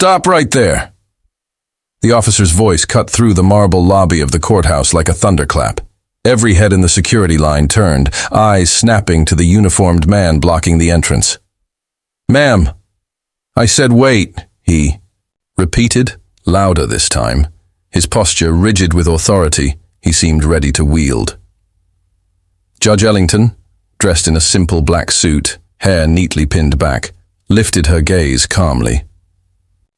Stop right there. The officer's voice cut through the marble lobby of the courthouse like a thunderclap. Every head in the security line turned, eyes snapping to the uniformed man blocking the entrance. "Ma'am, I said wait," he repeated, louder this time. His posture rigid with authority, he seemed ready to wield. Judge Ellington, dressed in a simple black suit, hair neatly pinned back, lifted her gaze calmly.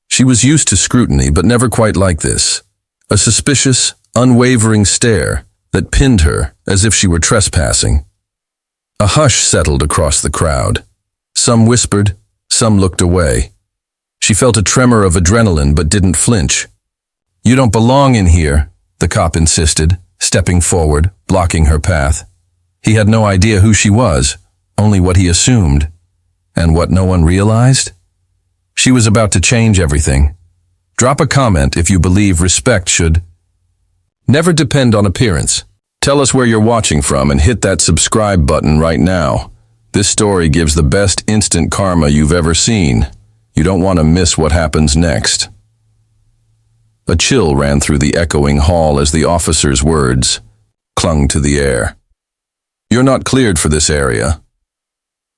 She was used to scrutiny, but never quite like this. A suspicious, unwavering stare that pinned her as if she were trespassing. A hush settled across the crowd. Some whispered, some looked away. She felt a tremor of adrenaline but didn't flinch. "You don't belong in here," the cop insisted, stepping forward, blocking her path. He had no idea who she was, only what he assumed. And what no one realized? She was about to change everything. Drop a comment if you believe respect should never depend on appearance. Tell us where you're watching from and hit that subscribe button right now. This story gives the best instant karma you've ever seen. You don't want to miss what happens next. A chill ran through the echoing hall as the officer's words clung to the air. "You're not cleared for this area."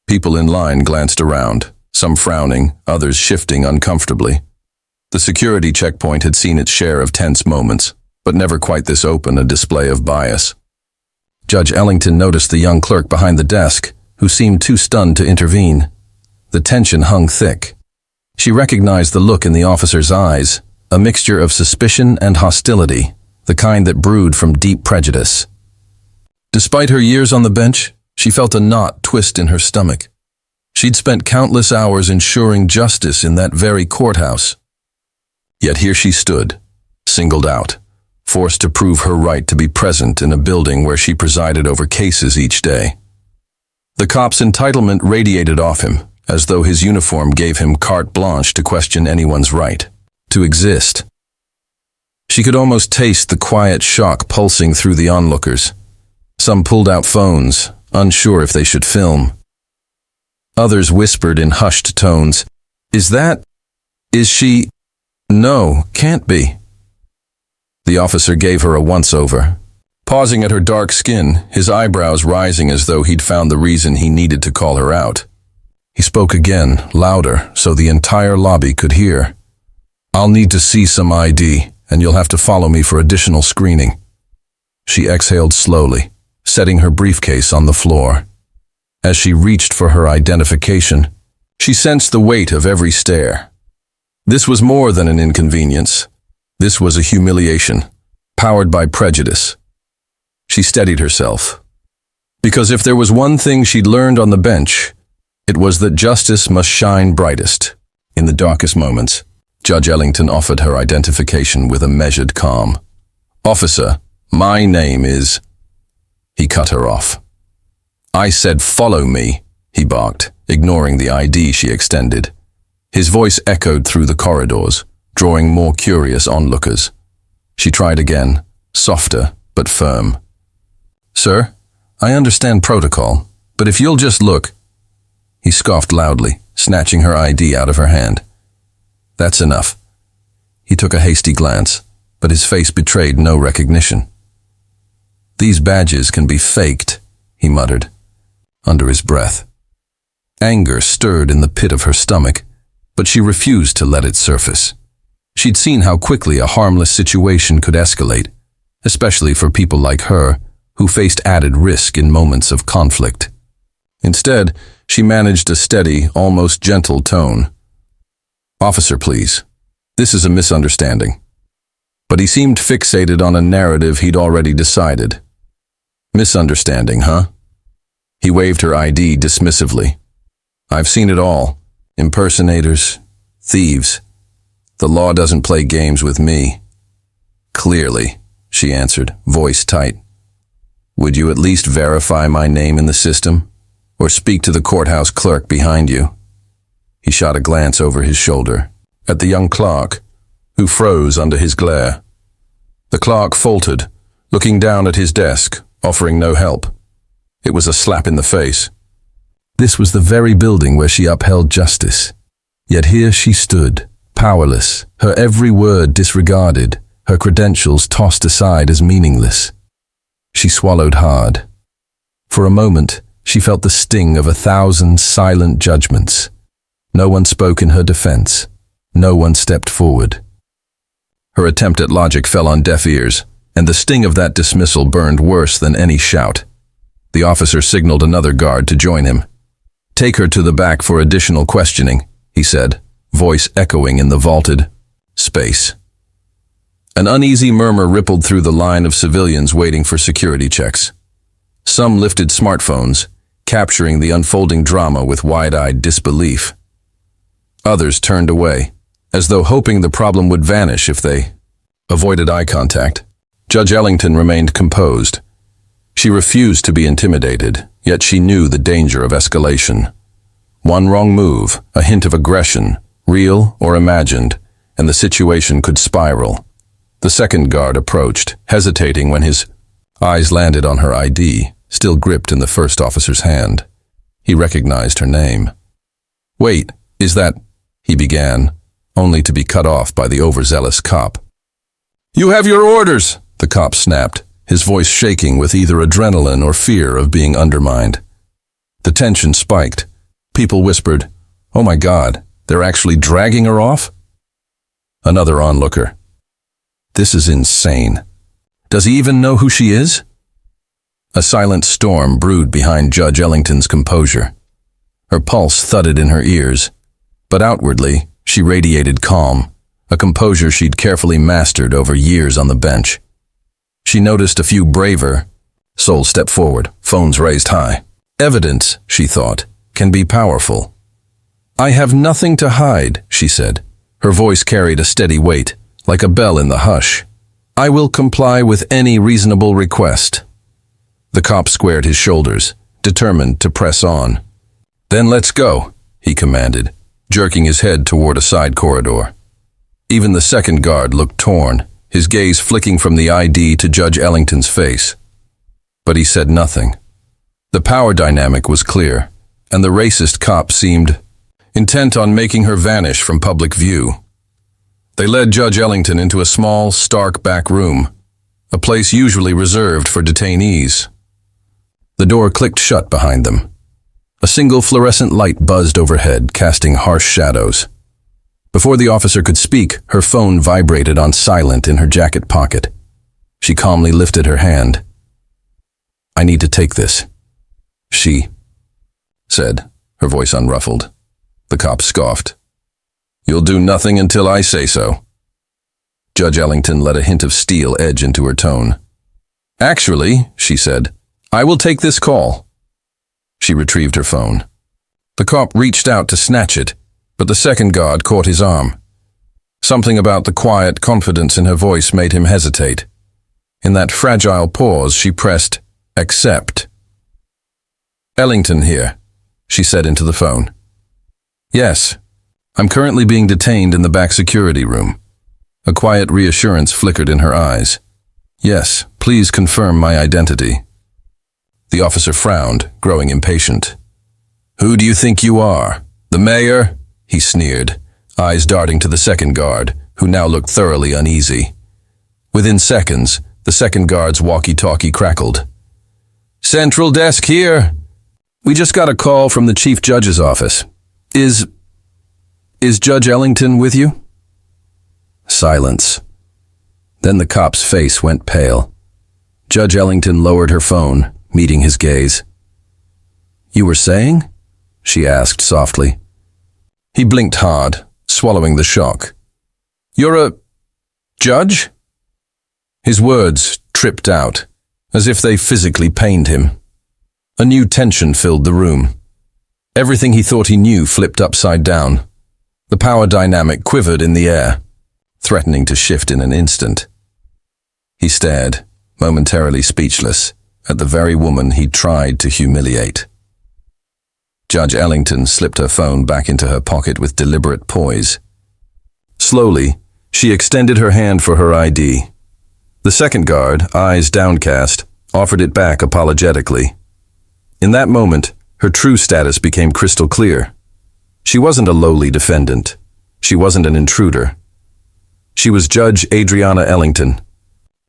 People in line glanced around, some frowning, others shifting uncomfortably. The security checkpoint had seen its share of tense moments, but never quite this open a display of bias. Judge Ellington noticed the young clerk behind the desk, who seemed too stunned to intervene. The tension hung thick. She recognized the look in the officer's eyes, a mixture of suspicion and hostility, the kind that brewed from deep prejudice. Despite her years on the bench, she felt a knot twist in her stomach. She'd spent countless hours ensuring justice in that very courthouse. Yet here she stood, singled out, forced to prove her right to be present in a building where she presided over cases each day. The cop's entitlement radiated off him, as though his uniform gave him carte blanche to question anyone's right to exist. She could almost taste the quiet shock pulsing through the onlookers. Some pulled out phones, unsure if they should film. Others whispered in hushed tones, Is she? No, can't be." The officer gave her a once-over, pausing at her dark skin, his eyebrows rising as though he'd found the reason he needed to call her out. He spoke again, louder, so the entire lobby could hear. "I'll need to see some ID, and you'll have to follow me for additional screening." She exhaled slowly, setting her briefcase on the floor. As she reached for her identification, she sensed the weight of every stare. This was more than an inconvenience. This was a humiliation, powered by prejudice. She steadied herself. Because if there was one thing she'd learned on the bench, it was that justice must shine brightest. In the darkest moments, Judge Ellington offered her identification with a measured calm. "Officer, my name is..." He cut her off. "I said follow me," he barked, ignoring the ID she extended. His voice echoed through the corridors, drawing more curious onlookers. She tried again, softer but firm. "Sir, I understand protocol, but if you'll just look..." He scoffed loudly, snatching her ID out of her hand. "That's enough." He took a hasty glance, but his face betrayed no recognition. "These badges can be faked," he muttered, under his breath. Anger stirred in the pit of her stomach, but she refused to let it surface. She'd seen how quickly a harmless situation could escalate, especially for people like her, who faced added risk in moments of conflict. Instead, she managed a steady, almost gentle tone. "Officer, please. This is a misunderstanding." But he seemed fixated on a narrative he'd already decided. "Misunderstanding, huh?" He waved her ID dismissively. "I've seen it all. Impersonators, thieves. The law doesn't play games with me." "Clearly," she answered, voice tight. "Would you at least verify my name in the system? Or speak to the courthouse clerk behind you?" He shot a glance over his shoulder at the young clerk, who froze under his glare. The clerk faltered, looking down at his desk, offering no help. It was a slap in the face. This was the very building where she upheld justice. Yet here she stood, powerless, her every word disregarded, her credentials tossed aside as meaningless. She swallowed hard. For a moment, she felt the sting of 1,000 silent judgments. No one spoke in her defense. No one stepped forward. Her attempt at logic fell on deaf ears, and the sting of that dismissal burned worse than any shout. The officer signaled another guard to join him. "Take her to the back for additional questioning," he said, voice echoing in the vaulted space. An uneasy murmur rippled through the line of civilians waiting for security checks. Some lifted smartphones, capturing the unfolding drama with wide-eyed disbelief. Others turned away, as though hoping the problem would vanish if they avoided eye contact. Judge Ellington remained composed. She refused to be intimidated, yet she knew the danger of escalation. One wrong move, a hint of aggression, real or imagined, and the situation could spiral. The second guard approached, hesitating when his eyes landed on her ID, still gripped in the first officer's hand. He recognized her name. "Wait, is that—" he began, only to be cut off by the overzealous cop. "You have your orders!" the cop snapped, his voice shaking with either adrenaline or fear of being undermined. The tension spiked. People whispered, "Oh my God, they're actually dragging her off?" Another onlooker. "This is insane. Does he even know who she is?" A silent storm brewed behind Judge Ellington's composure. Her pulse thudded in her ears, but outwardly, she radiated calm, a composure she'd carefully mastered over years on the bench. She noticed a few braver souls step forward, phones raised high. Evidence, she thought, can be powerful. "I have nothing to hide," she said. Her voice carried a steady weight, like a bell in the hush. "I will comply with any reasonable request." The cop squared his shoulders, determined to press on. "Then let's go," he commanded, jerking his head toward a side corridor. Even the second guard looked torn, his gaze flicking from the ID to Judge Ellington's face. But he said nothing. The power dynamic was clear, and the racist cop seemed intent on making her vanish from public view. They led Judge Ellington into a small, stark back room, a place usually reserved for detainees. The door clicked shut behind them. A single fluorescent light buzzed overhead, casting harsh shadows. Before the officer could speak, her phone vibrated on silent in her jacket pocket. She calmly lifted her hand. "I need to take this," she said, her voice unruffled. The cop scoffed. "You'll do nothing until I say so." Judge Ellington let a hint of steel edge into her tone. "Actually," she said, "I will take this call." She retrieved her phone. The cop reached out to snatch it, but the second guard caught his arm. Something about the quiet confidence in her voice made him hesitate. In that fragile pause, she pressed, "Accept." "Ellington here," she said into the phone. "Yes, I'm currently being detained in the back security room." A quiet reassurance flickered in her eyes. "Yes, please confirm my identity." The officer frowned, growing impatient. "Who do you think you are? The mayor?" he sneered, eyes darting to the second guard, who now looked thoroughly uneasy. Within seconds, the second guard's walkie-talkie crackled. "Central desk here. We just got a call from the chief judge's office. Is Judge Ellington with you?" Silence. Then the cop's face went pale. Judge Ellington lowered her phone, meeting his gaze. "You were saying?" she asked softly. He blinked hard, swallowing the shock. "You're a judge?" His words tripped out, as if they physically pained him. A new tension filled the room. Everything he thought he knew flipped upside down. The power dynamic quivered in the air, threatening to shift in an instant. He stared, momentarily speechless, at the very woman he'd tried to humiliate. Judge Ellington slipped her phone back into her pocket with deliberate poise. Slowly, she extended her hand for her ID. The second guard, eyes downcast, offered it back apologetically. In that moment, her true status became crystal clear. She wasn't a lowly defendant. She wasn't an intruder. She was Judge Adriana Ellington,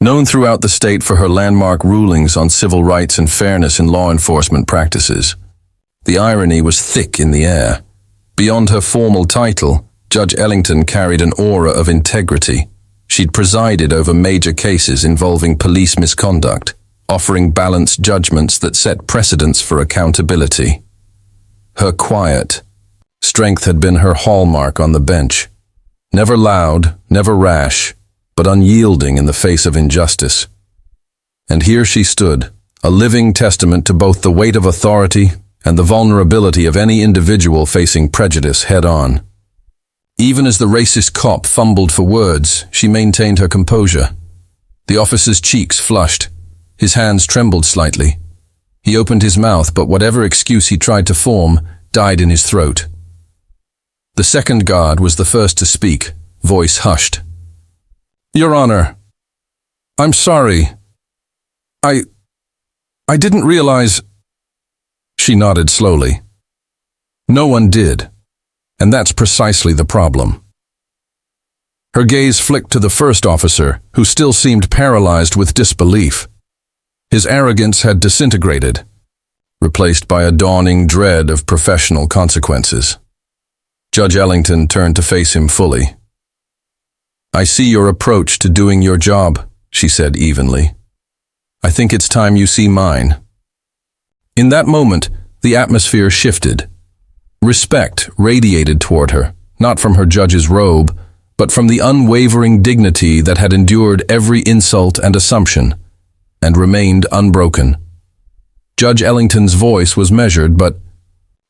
known throughout the state for her landmark rulings on civil rights and fairness in law enforcement practices. The irony was thick in the air. Beyond her formal title, Judge Ellington carried an aura of integrity. She'd presided over major cases involving police misconduct, offering balanced judgments that set precedents for accountability. Her quiet strength had been her hallmark on the bench. Never loud, never rash, but unyielding in the face of injustice. And here she stood, a living testament to both the weight of authority and the vulnerability of any individual facing prejudice head-on. Even as the racist cop fumbled for words, she maintained her composure. The officer's cheeks flushed. His hands trembled slightly. He opened his mouth, but whatever excuse he tried to form died in his throat. The second guard was the first to speak, voice hushed. "Your Honor, I'm sorry. I didn't realize—" She nodded slowly. No one did, and that's precisely the problem. Her gaze flicked to the first officer, who still seemed paralyzed with disbelief. His arrogance had disintegrated, replaced by a dawning dread of professional consequences. Judge Ellington turned to face him fully. "I see your approach to doing your job," she said evenly. "I think it's time you see mine." In that moment, the atmosphere shifted. Respect radiated toward her, not from her judge's robe, but from the unwavering dignity that had endured every insult and assumption, and remained unbroken. Judge Ellington's voice was measured, but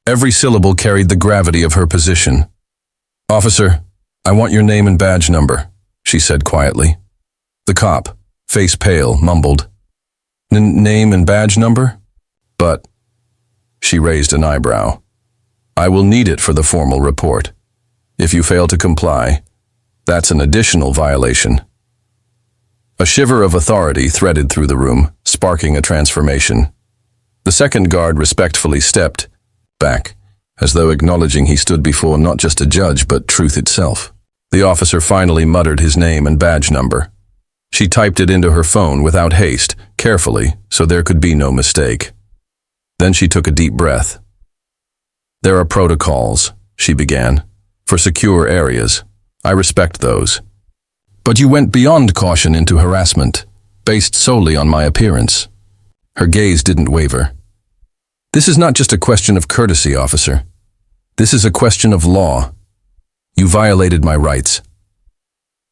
every syllable carried the gravity of her position. "Officer, I want your name and badge number," she said quietly. The cop, face pale, mumbled, "Name and badge number? But—" She raised an eyebrow. "I will need it for the formal report. If you fail to comply, that's an additional violation." A shiver of authority threaded through the room, sparking a transformation. The second guard respectfully stepped back, as though acknowledging he stood before not just a judge, but truth itself. The officer finally muttered his name and badge number. She typed it into her phone without haste, carefully, so there could be no mistake. Then she took a deep breath. "There are protocols," she began, "for secure areas. I respect those. But you went beyond caution into harassment, based solely on my appearance." Her gaze didn't waver. "This is not just a question of courtesy, officer. This is a question of law. You violated my rights."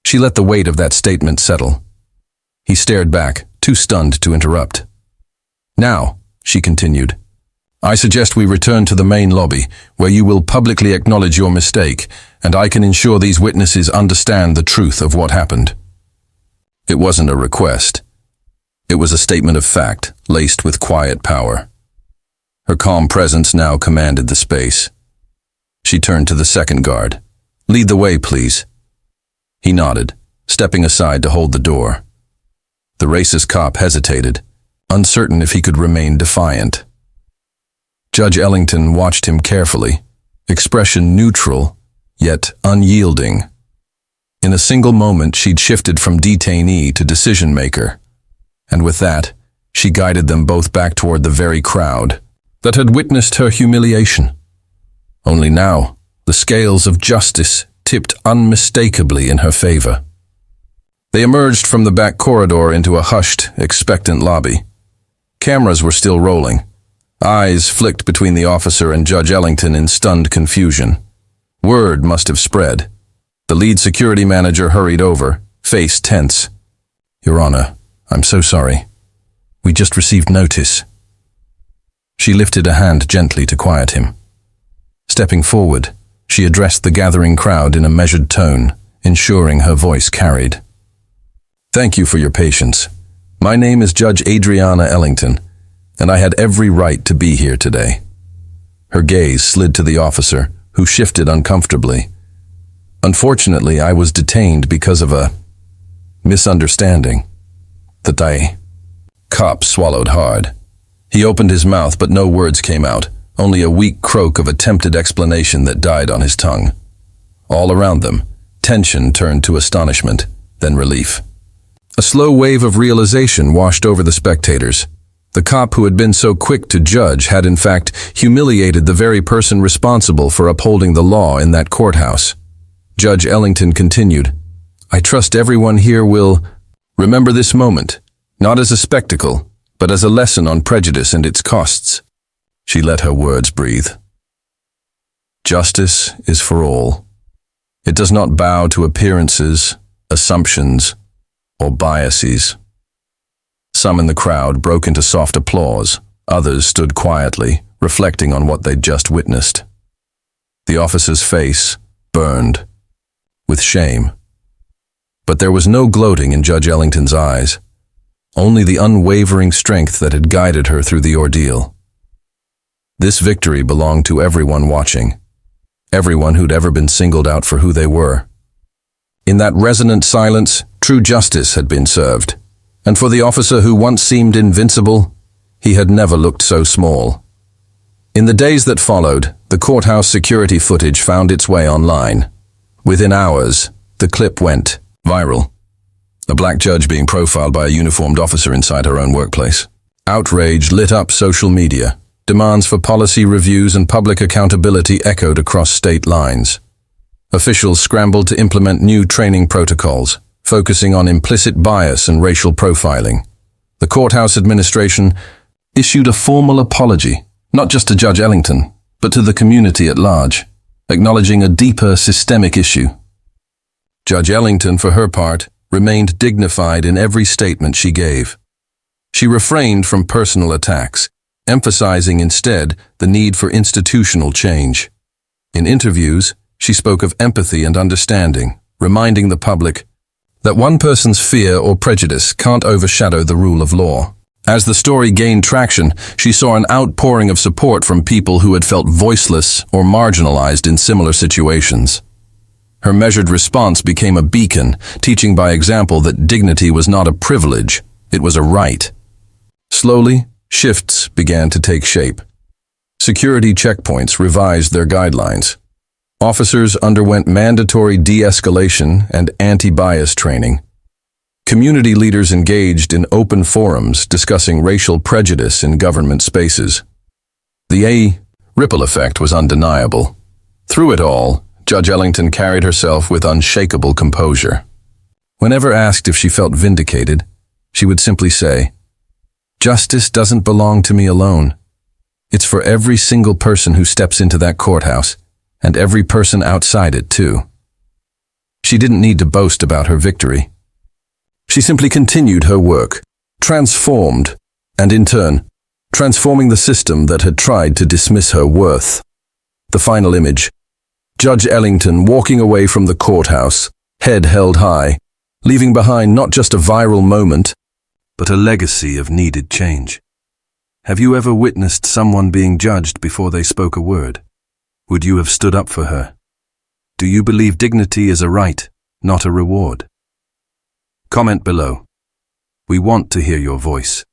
She let the weight of that statement settle. He stared back, too stunned to interrupt. "Now," she continued, "I suggest we return to the main lobby, where you will publicly acknowledge your mistake, and I can ensure these witnesses understand the truth of what happened." It wasn't a request. It was a statement of fact, laced with quiet power. Her calm presence now commanded the space. She turned to the second guard. "Lead the way, please." He nodded, stepping aside to hold the door. The racist cop hesitated, uncertain if he could remain defiant. Judge Ellington watched him carefully, expression neutral, yet unyielding. In a single moment, she'd shifted from detainee to decision-maker, and with that, she guided them both back toward the very crowd that had witnessed her humiliation. Only now, the scales of justice tipped unmistakably in her favor. They emerged from the back corridor into a hushed, expectant lobby. Cameras were still rolling. Eyes flicked between the officer and Judge Ellington in stunned confusion. Word must have spread. The lead security manager hurried over, face tense. "Your Honor, I'm so sorry. We just received notice." She lifted a hand gently to quiet him. Stepping forward, she addressed the gathering crowd in a measured tone, ensuring her voice carried. "Thank you for your patience. My name is Judge Adriana Ellington, and I had every right to be here today." Her gaze slid to the officer, who shifted uncomfortably. "Unfortunately, I was detained because of a misunderstanding." The cop swallowed hard. He opened his mouth, but no words came out, only a weak croak of attempted explanation that died on his tongue. All around them, tension turned to astonishment, then relief. A slow wave of realization washed over the spectators. The cop who had been so quick to judge had in fact humiliated the very person responsible for upholding the law in that courthouse. Judge Ellington continued, "I trust everyone here will remember this moment, not as a spectacle, but as a lesson on prejudice and its costs." She let her words breathe. Justice is for all. It does not bow to appearances, assumptions, or biases. Some in the crowd broke into soft applause. Others stood quietly, reflecting on what they'd just witnessed. The officer's face burned with shame. But there was no gloating in Judge Ellington's eyes, only the unwavering strength that had guided her through the ordeal. This victory belonged to everyone watching, everyone who'd ever been singled out for who they were. In that resonant silence, true justice had been served. And for the officer who once seemed invincible, he had never looked so small. In the days that followed, the courthouse security footage found its way online. Within hours, the clip went viral. A black judge being profiled by a uniformed officer inside her own workplace. Outrage lit up social media. Demands for policy reviews and public accountability echoed across state lines. Officials scrambled to implement new training protocols, focusing on implicit bias and racial profiling. The courthouse administration issued a formal apology, not just to Judge Ellington, but to the community at large, acknowledging a deeper systemic issue. Judge Ellington, for her part, remained dignified in every statement she gave. She refrained from personal attacks, emphasizing instead the need for institutional change. In interviews, she spoke of empathy and understanding, reminding the public that one person's fear or prejudice can't overshadow the rule of law. As the story gained traction, she saw an outpouring of support from people who had felt voiceless or marginalized in similar situations. Her measured response became a beacon, teaching by example that dignity was not a privilege, it was a right. Slowly, shifts began to take shape. Security checkpoints revised their guidelines. Officers underwent mandatory de-escalation and anti-bias training. Community leaders engaged in open forums discussing racial prejudice in government spaces. The ripple effect was undeniable. Through it all, Judge Ellington carried herself with unshakable composure. Whenever asked if she felt vindicated, she would simply say, "Justice doesn't belong to me alone. It's for every single person who steps into that courthouse, and every person outside it too." She didn't need to boast about her victory. She simply continued her work, transformed, and in turn, transforming the system that had tried to dismiss her worth. The final image, Judge Ellington walking away from the courthouse, head held high, leaving behind not just a viral moment, but a legacy of needed change. Have you ever witnessed someone being judged before they spoke a word? Would you have stood up for her? Do you believe dignity is a right, not a reward? Comment below. We want to hear your voice.